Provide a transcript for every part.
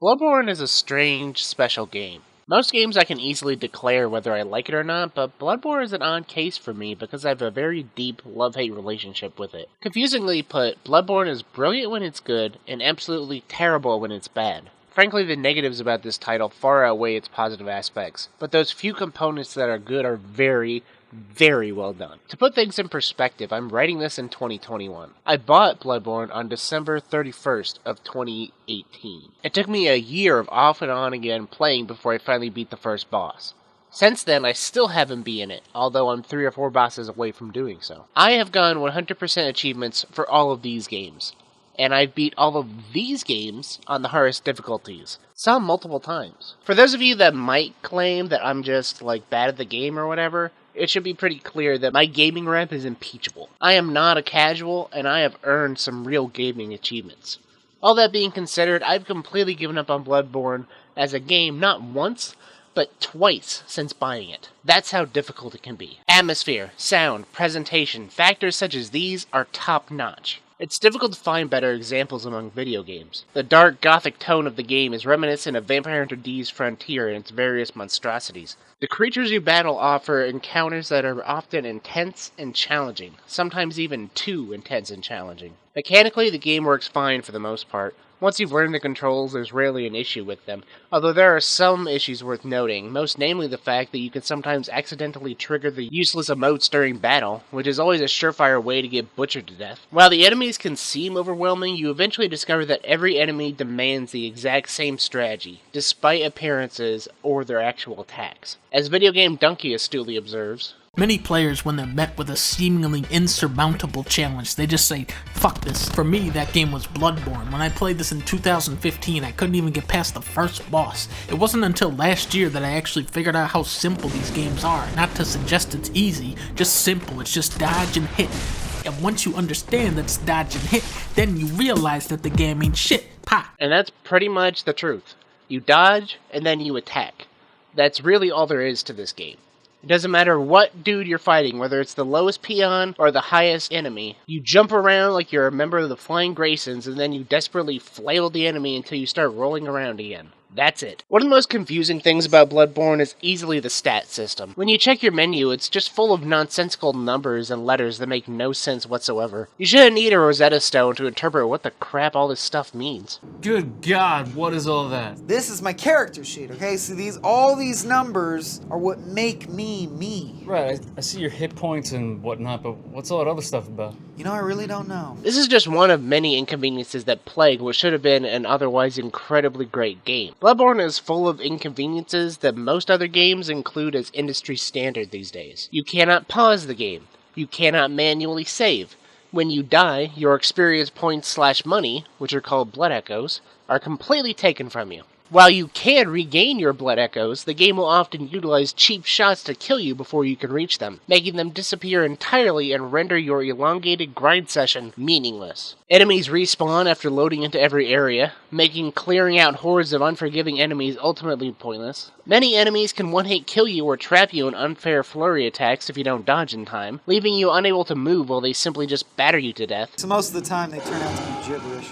Bloodborne is a strange, special game. Most games I can easily declare whether I like it or not, but Bloodborne is an odd case for me because I have a very deep love-hate relationship with it. Confusingly put, Bloodborne is brilliant when it's good, and absolutely terrible when it's bad. Frankly, the negatives about this title far outweigh its positive aspects, but those few components that are good are very well done. To put things in perspective, I'm writing this in 2021. I bought Bloodborne on December 31st of 2018. It took me a year of off and on again playing before I finally beat the first boss. Since then, I still haven't beaten it, although I'm 3 or 4 bosses away from doing so. I have gone 100% achievements for all of these games, and I've beat all of these games on the hardest difficulties, some multiple times. For those of you that might claim that I'm just, bad at the game or whatever, it should be pretty clear that my gaming rep is impeachable. I am not a casual, and I have earned some real gaming achievements. All that being considered, I've completely given up on Bloodborne as a game not once, but twice since buying it. That's how difficult it can be. Atmosphere, sound, presentation, factors such as these are top-notch. It's difficult to find better examples among video games. The dark, gothic tone of the game is reminiscent of Vampire Hunter D's Frontier and its various monstrosities. The creatures you battle offer encounters that are often intense and challenging, sometimes even too intense and challenging. Mechanically, the game works fine for the most part. Once you've learned the controls, there's rarely an issue with them, although there are some issues worth noting, most namely the fact that you can sometimes accidentally trigger the useless emotes during battle, which is always a surefire way to get butchered to death. While the enemies can seem overwhelming, you eventually discover that every enemy demands the exact same strategy, despite appearances or their actual attacks. As Video Game Donkey astutely observes, many players, when they're met with a seemingly insurmountable challenge, they just say, fuck this. For me, that game was Bloodborne. When I played this in 2015, I couldn't even get past the first boss. It wasn't until last year that I actually figured out how simple these games are. Not to suggest it's easy, just simple. It's just dodge and hit. And once you understand that it's dodge and hit, then you realize that the game ain't shit. Pa! And that's pretty much the truth. You dodge, and then you attack. That's really all there is to this game. It doesn't matter what dude you're fighting, whether it's the lowest peon or the highest enemy. You jump around like you're a member of the Flying Graysons, and then you desperately flail the enemy until you start rolling around again. That's it. One of the most confusing things about Bloodborne is easily the stat system. When you check your menu, it's just full of nonsensical numbers and letters that make no sense whatsoever. You shouldn't need a Rosetta Stone to interpret what the crap all this stuff means. Good God, what is all that? This is my character sheet, okay? So all these numbers are what make me me. Right, I see your hit points and whatnot, but what's all that other stuff about? You know, I really don't know. This is just one of many inconveniences that plague what should have been an otherwise incredibly great game. Bloodborne is full of inconveniences that most other games include as industry standard these days. You cannot pause the game. You cannot manually save. When you die, your experience points / money, which are called blood echoes, are completely taken from you. While you can regain your blood echoes, the game will often utilize cheap shots to kill you before you can reach them, making them disappear entirely and render your elongated grind session meaningless. Enemies respawn after loading into every area, making clearing out hordes of unforgiving enemies ultimately pointless. Many enemies can one-hit kill you or trap you in unfair flurry attacks if you don't dodge in time, leaving you unable to move while they simply just batter you to death. So most of the time they turn out to be gibberish.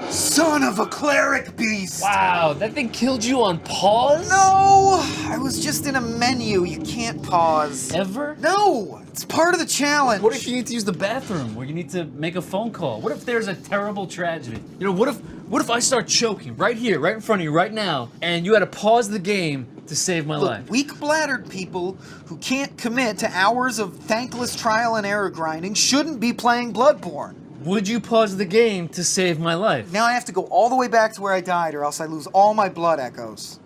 Son of a cleric beast! Wow, that thing killed you on pause? No! I was just in a menu. You can't pause. Ever? No! It's part of the challenge. What if you need to use the bathroom, or you need to make a phone call? What if there's a terrible tragedy? You know, what if I start choking right here, right in front of you, right now, and you had to pause the game to save my life? Weak-bladdered people who can't commit to hours of thankless trial and error grinding shouldn't be playing Bloodborne. Would you pause the game to save my life? Now I have to go all the way back to where I died, or else I lose all my blood echoes.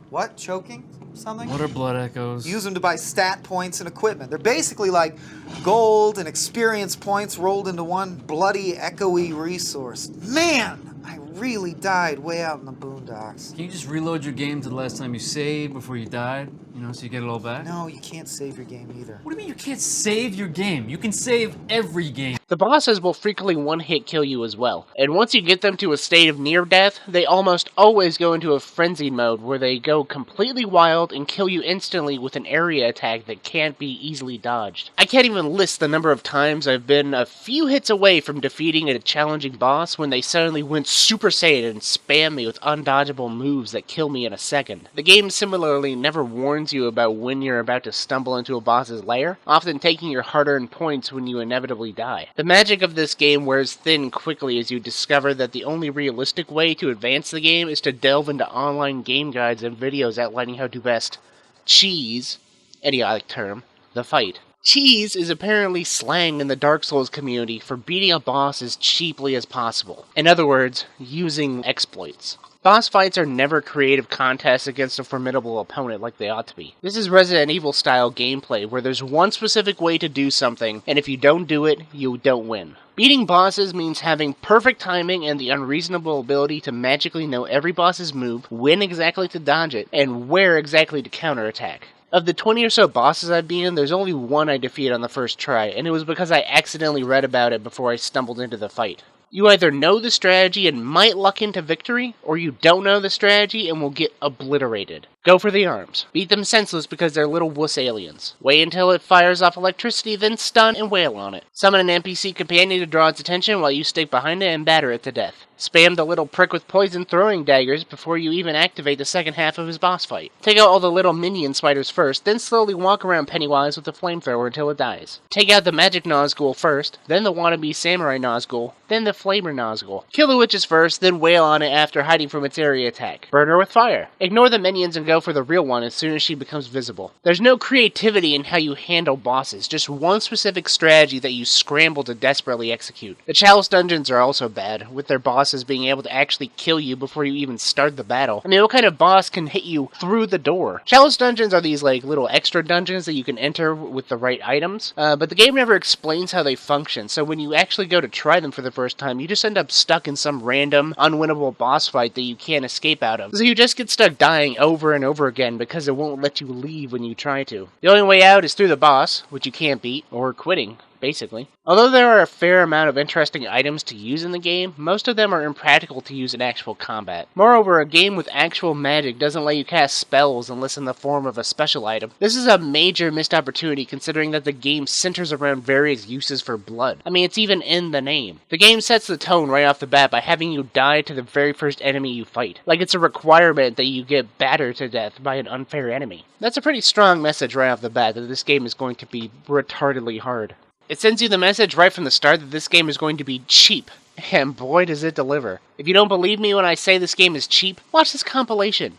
What? Choking? Something? What are blood echoes? Use them to buy stat points and equipment. They're basically like gold and experience points rolled into one bloody, echoey resource. Man, I really died way out in the boondocks. Can you just reload your game to the last time you saved before you died? You know, so you get it all back? No, you can't save your game either. What do you mean you can't save your game? You can save every game. The bosses will frequently one-hit kill you as well, and once you get them to a state of near death, they almost always go into a frenzied mode where they go completely wild and kill you instantly with an area attack that can't be easily dodged. I can't even list the number of times I've been a few hits away from defeating a challenging boss when they suddenly went super Super Saiyan and spam me with undodgeable moves that kill me in a second. The game similarly never warns you about when you're about to stumble into a boss's lair, often taking your hard-earned points when you inevitably die. The magic of this game wears thin quickly as you discover that the only realistic way to advance the game is to delve into online game guides and videos outlining how to best cheese, idiotic term, the fight. Cheese is apparently slang in the Dark Souls community for beating a boss as cheaply as possible. In other words, using exploits. Boss fights are never creative contests against a formidable opponent like they ought to be. This is Resident Evil style gameplay where there's one specific way to do something, and if you don't do it, you don't win. Beating bosses means having perfect timing and the unreasonable ability to magically know every boss's move, when exactly to dodge it, and where exactly to counterattack. Of the 20 or so bosses I've beaten, there's only one I defeated on the first try, and it was because I accidentally read about it before I stumbled into the fight. You either know the strategy and might luck into victory, or you don't know the strategy and will get obliterated. Go for the arms. Beat them senseless because they're little wuss aliens. Wait until it fires off electricity, then stun and wail on it. Summon an NPC companion to draw its attention while you stick behind it and batter it to death. Spam the little prick with poison throwing daggers before you even activate the second half of his boss fight. Take out all the little minion spiders first, then slowly walk around Pennywise with a flamethrower until it dies. Take out the magic Nazgul first, then the wannabe samurai Nazgul, then the flamer Nazgul. Kill the witches first, then wail on it after hiding from its area attack. Burn her with fire. Ignore the minions and go for the real one as soon as she becomes visible. There's no creativity in how you handle bosses, just one specific strategy that you scramble to desperately execute. The Chalice dungeons are also bad, with their bosses being able to actually kill you before you even start the battle. I mean, what kind of boss can hit you through the door? Chalice dungeons are these like little extra dungeons that you can enter with the right items, but the game never explains how they function, so when you actually go to try them for the first time, you just end up stuck in some random, unwinnable boss fight that you can't escape out of. So you just get stuck dying over and over again because it won't let you leave when you try to. The only way out is through the boss, which you can't beat, or quitting, basically. Although there are a fair amount of interesting items to use in the game, most of them are impractical to use in actual combat. Moreover, a game with actual magic doesn't let you cast spells unless in the form of a special item. This is a major missed opportunity considering that the game centers around various uses for blood. I mean, it's even in the name. The game sets the tone right off the bat by having you die to the very first enemy you fight. Like it's a requirement that you get battered to death by an unfair enemy. That's a pretty strong message right off the bat that this game is going to be retardedly hard. It sends you the message right from the start that this game is going to be cheap, and boy does it deliver. If you don't believe me when I say this game is cheap, watch this compilation.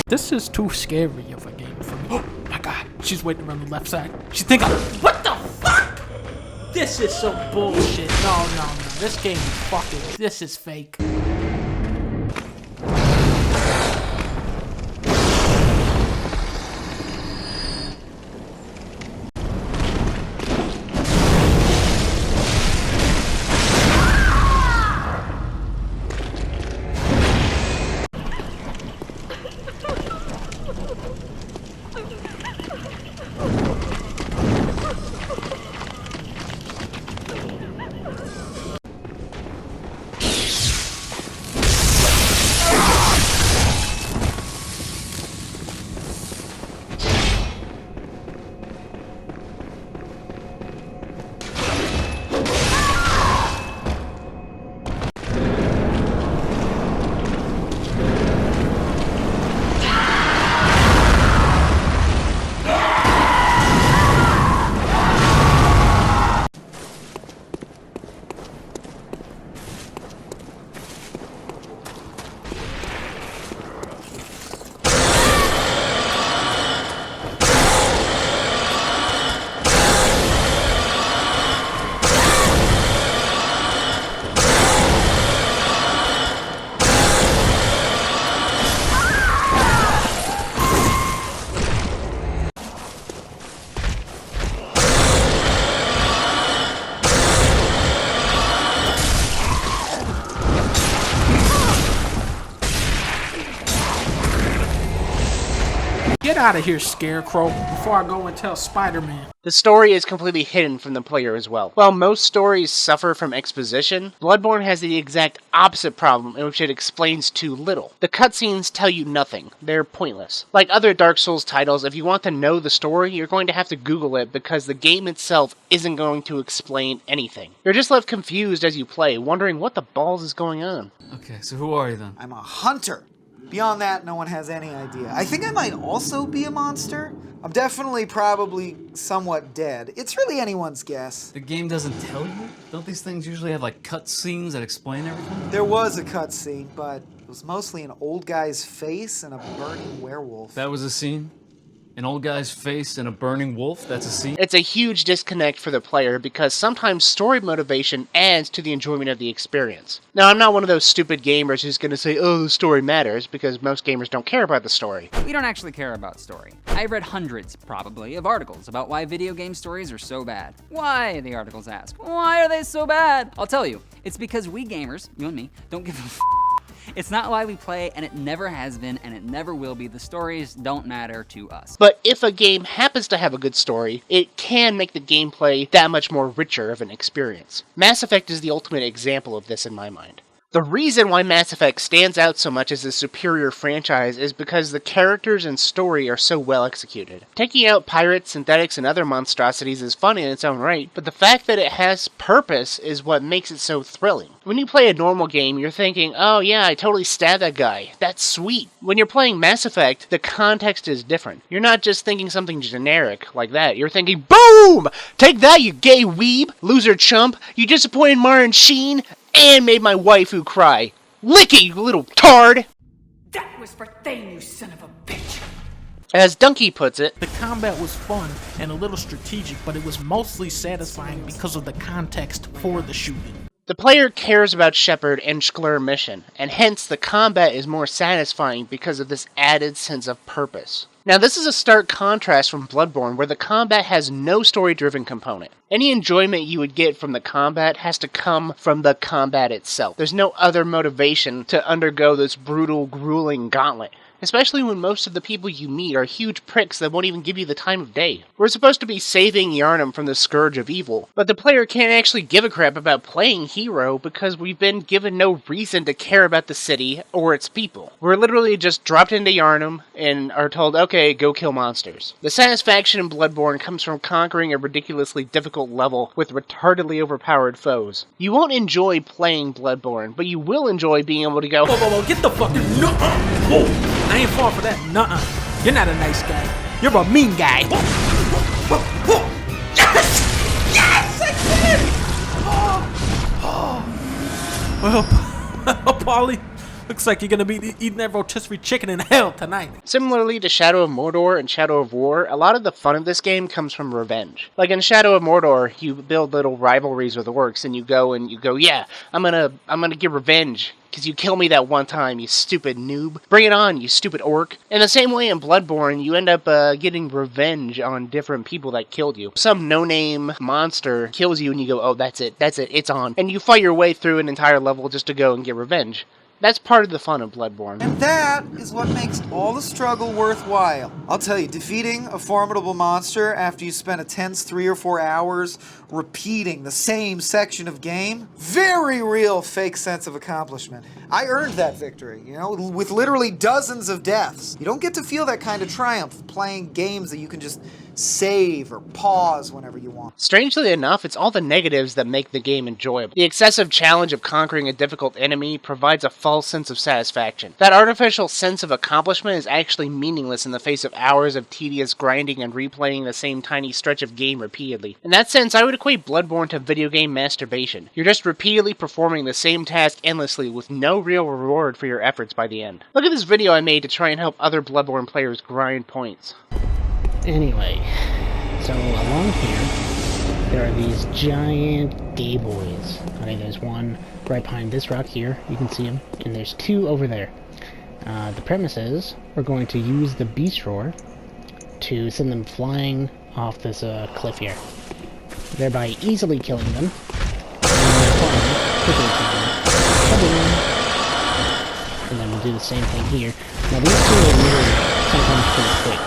This is too scary of a game for me. Oh my god, she's waiting around the left side. She think what the fuck? This is some bullshit. No. This game is fucking, this is fake. Get out of here, Scarecrow, before I go and tell Spider-Man. The story is completely hidden from the player as well. While most stories suffer from exposition, Bloodborne has the exact opposite problem in which it explains too little. The cutscenes tell you nothing. They're pointless. Like other Dark Souls titles, if you want to know the story, you're going to have to Google it because the game itself isn't going to explain anything. You're just left confused as you play, wondering what the balls is going on. Okay, so who are you then? I'm a hunter. Beyond that, no one has any idea. I think I might also be a monster. I'm definitely probably somewhat dead. It's really anyone's guess. The game doesn't tell you? Don't these things usually have like cutscenes that explain everything? There was a cutscene, but it was mostly an old guy's face and a burning werewolf. That was a scene? An old guy's face and a burning wolf? That's a scene? It's a huge disconnect for the player because sometimes story motivation adds to the enjoyment of the experience. Now, I'm not one of those stupid gamers who's going to say, oh, the story matters, because most gamers don't care about the story. We don't actually care about story. I've read hundreds, probably, of articles about why video game stories are so bad. Why, the articles ask. Why are they so bad? I'll tell you. It's because we gamers, you and me, don't give a f***. It's not why we play, and it never has been, and it never will be. The stories don't matter to us. But if a game happens to have a good story, it can make the gameplay that much more richer of an experience. Mass Effect is the ultimate example of this in my mind. The reason why Mass Effect stands out so much as a superior franchise is because the characters and story are so well executed. Taking out pirates, synthetics, and other monstrosities is fun in its own right, but the fact that it has purpose is what makes it so thrilling. When you play a normal game, you're thinking, oh yeah, I totally stabbed that guy. That's sweet. When you're playing Mass Effect, the context is different. You're not just thinking something generic like that. You're thinking, boom! Take that, you gay weeb, loser chump, you disappointed Mara Sheen, and made my waifu cry. Lick it, you little tard! That was for Thane, you son of a bitch! As Dunkey puts it, The combat was fun and a little strategic, but it was mostly satisfying because of the context for the shooting. the player cares about Shepard and Shkler mission, and hence the combat is more satisfying because of this added sense of purpose. Now, this is a stark contrast from Bloodborne, where the combat has no story-driven component. Any enjoyment you would get from the combat has to come from the combat itself. There's no other motivation to undergo this brutal, grueling gauntlet, especially when most of the people you meet are huge pricks that won't even give you the time of day. We're supposed to be saving Yharnam from the scourge of evil, but the player can't actually give a crap about playing hero because we've been given no reason to care about the city or its people. We're literally just dropped into Yharnam and are told, okay, go kill monsters. The satisfaction in Bloodborne comes from conquering a ridiculously difficult level with retardedly overpowered foes. You won't enjoy playing Bloodborne, but you will enjoy being able to go, Whoa, get the fucking Whoa! I ain't falling for that. Nuh-uh. You're not a nice guy. You're a mean guy. Yes, I did! Well, Paulie, looks like you're gonna be eating that rotisserie chicken in hell tonight. Similarly to Shadow of Mordor and Shadow of War, a lot of the fun of this game comes from revenge. Like in Shadow of Mordor, you build little rivalries with the orcs, and you go, yeah, I'm gonna get revenge, because you kill me that one time, you stupid noob. Bring it on, you stupid orc. In the same way in Bloodborne, you end up getting revenge on different people that killed you. Some no-name monster kills you, and you go, oh, that's it, it's on. And you fight your way through an entire level just to go and get revenge. That's part of the fun of Bloodborne. And that is what makes all the struggle worthwhile. I'll tell you, defeating a formidable monster after you spend a tense 3 or 4 hours repeating the same section of game, very real fake sense of accomplishment. I earned that victory, with literally dozens of deaths. You don't get to feel that kind of triumph playing games that you can just save or pause whenever you want. Strangely enough, it's all the negatives that make the game enjoyable. The excessive challenge of conquering a difficult enemy provides a false sense of satisfaction. That artificial sense of accomplishment is actually meaningless in the face of hours of tedious grinding and replaying the same tiny stretch of game repeatedly. In that sense, I would equate Bloodborne to video game masturbation. You're just repeatedly performing the same task endlessly with no real reward for your efforts by the end. Look at this video I made to try and help other Bloodborne players grind points. Anyway, so along here, there are these giant gay boys. Okay, there's one right behind this rock here, you can see him, and there's two over there. The premise is, we're going to use the beast roar to send them flying off this cliff here, thereby easily killing them, and then we'll do the same thing here. Now these two are really sometimes pretty quick.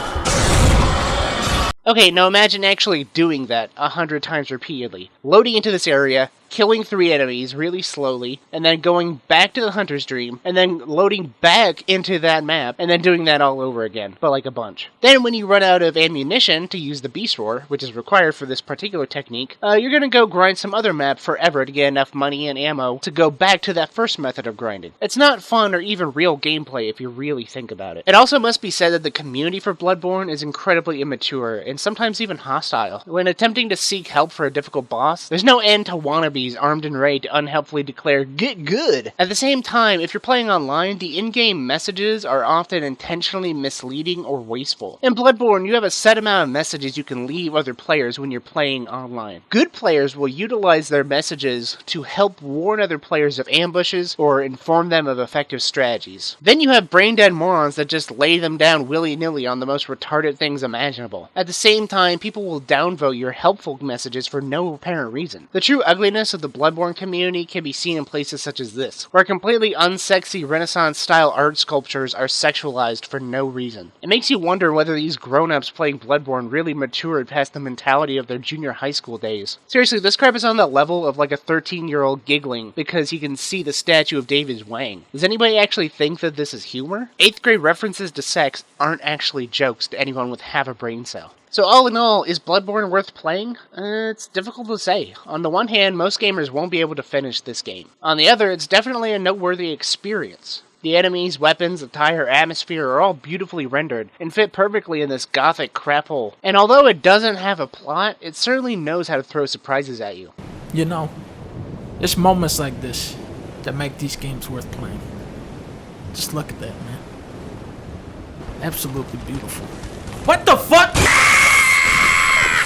Okay, now imagine actually doing that 100 times repeatedly. Loading into this area, killing 3 enemies really slowly, and then going back to the Hunter's Dream, and then loading back into that map, and then doing that all over again, but like a bunch. Then when you run out of ammunition to use the Beast Roar, which is required for this particular technique, you're gonna go grind some other map forever to get enough money and ammo to go back to that first method of grinding. It's not fun or even real gameplay if you really think about it. It also must be said that the community for Bloodborne is incredibly immature, and sometimes even hostile. When attempting to seek help for a difficult boss, there's no end to wannabes armed and ready to unhelpfully declare, "Get good!" At the same time, if you're playing online, the in-game messages are often intentionally misleading or wasteful. In Bloodborne, you have a set amount of messages you can leave other players when you're playing online. Good players will utilize their messages to help warn other players of ambushes or inform them of effective strategies. Then you have brain-dead morons that just lay them down willy-nilly on the most retarded things imaginable. At the same time, people will downvote your helpful messages for no apparent reason. The true ugliness of the Bloodborne community can be seen in places such as this, where completely unsexy Renaissance-style art sculptures are sexualized for no reason. It makes you wonder whether these grown-ups playing Bloodborne really matured past the mentality of their junior high school days. Seriously, this crap is on the level of like a 13-year-old giggling because he can see the statue of David Wang. Does anybody actually think that this is humor? 8th grade references to sex aren't actually jokes to anyone with half a brain cell. So all in all, is Bloodborne worth playing? It's difficult to say. On the one hand, most gamers won't be able to finish this game. On the other, it's definitely a noteworthy experience. The enemies, weapons, entire atmosphere are all beautifully rendered and fit perfectly in this gothic crap hole. And although it doesn't have a plot, it certainly knows how to throw surprises at you. You know, it's moments like this that make these games worth playing. Just look at that, man. Absolutely beautiful. What the fuck?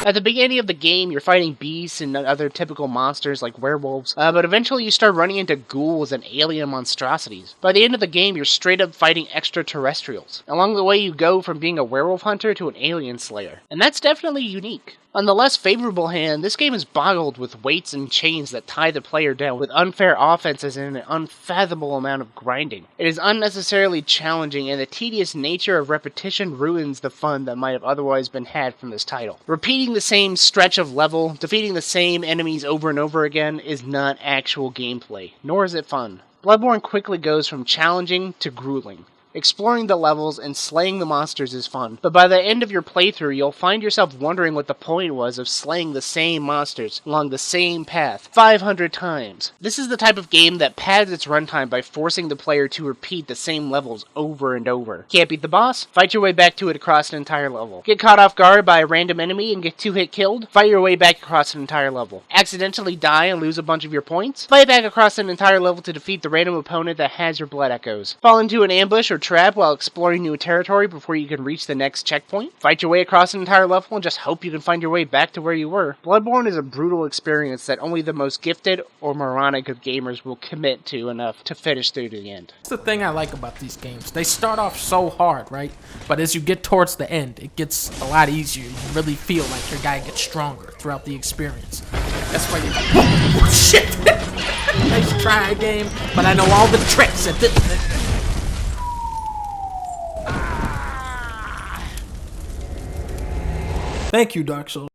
At the beginning of the game, you're fighting beasts and other typical monsters like werewolves, but eventually you start running into ghouls and alien monstrosities. By the end of the game, you're straight up fighting extraterrestrials. Along the way, you go from being a werewolf hunter to an alien slayer, and that's definitely unique. On the less favorable hand, this game is boggled with weights and chains that tie the player down with unfair offenses and an unfathomable amount of grinding. It is unnecessarily challenging, and the tedious nature of repetition ruins the fun that might have otherwise been had from this title. Repeating the same stretch of level, defeating the same enemies over and over again is not actual gameplay, nor is it fun. Bloodborne quickly goes from challenging to grueling. Exploring the levels and slaying the monsters is fun, but by the end of your playthrough, you'll find yourself wondering what the point was of slaying the same monsters along the same path 500 times. This is the type of game that pads its runtime by forcing the player to repeat the same levels over and over. Can't beat the boss? Fight your way back to it across an entire level. Get caught off guard by a random enemy and get 2-hit killed? Fight your way back across an entire level. Accidentally die and lose a bunch of your points? Fight back across an entire level to defeat the random opponent that has your blood echoes. Fall into an ambush or trap while exploring new territory before you can reach the next checkpoint. Fight your way across an entire level and just hope you can find your way back to where you were. Bloodborne is a brutal experience that only the most gifted or moronic of gamers will commit to enough to finish through to the end. That's the thing I like about these games. They start off so hard, right? But as you get towards the end, it gets a lot easier. You really feel like your guy gets stronger throughout the experience. That's why you... Oh, shit! Nice try, game, but I know all the tricks at this... Thank you, Dark Souls.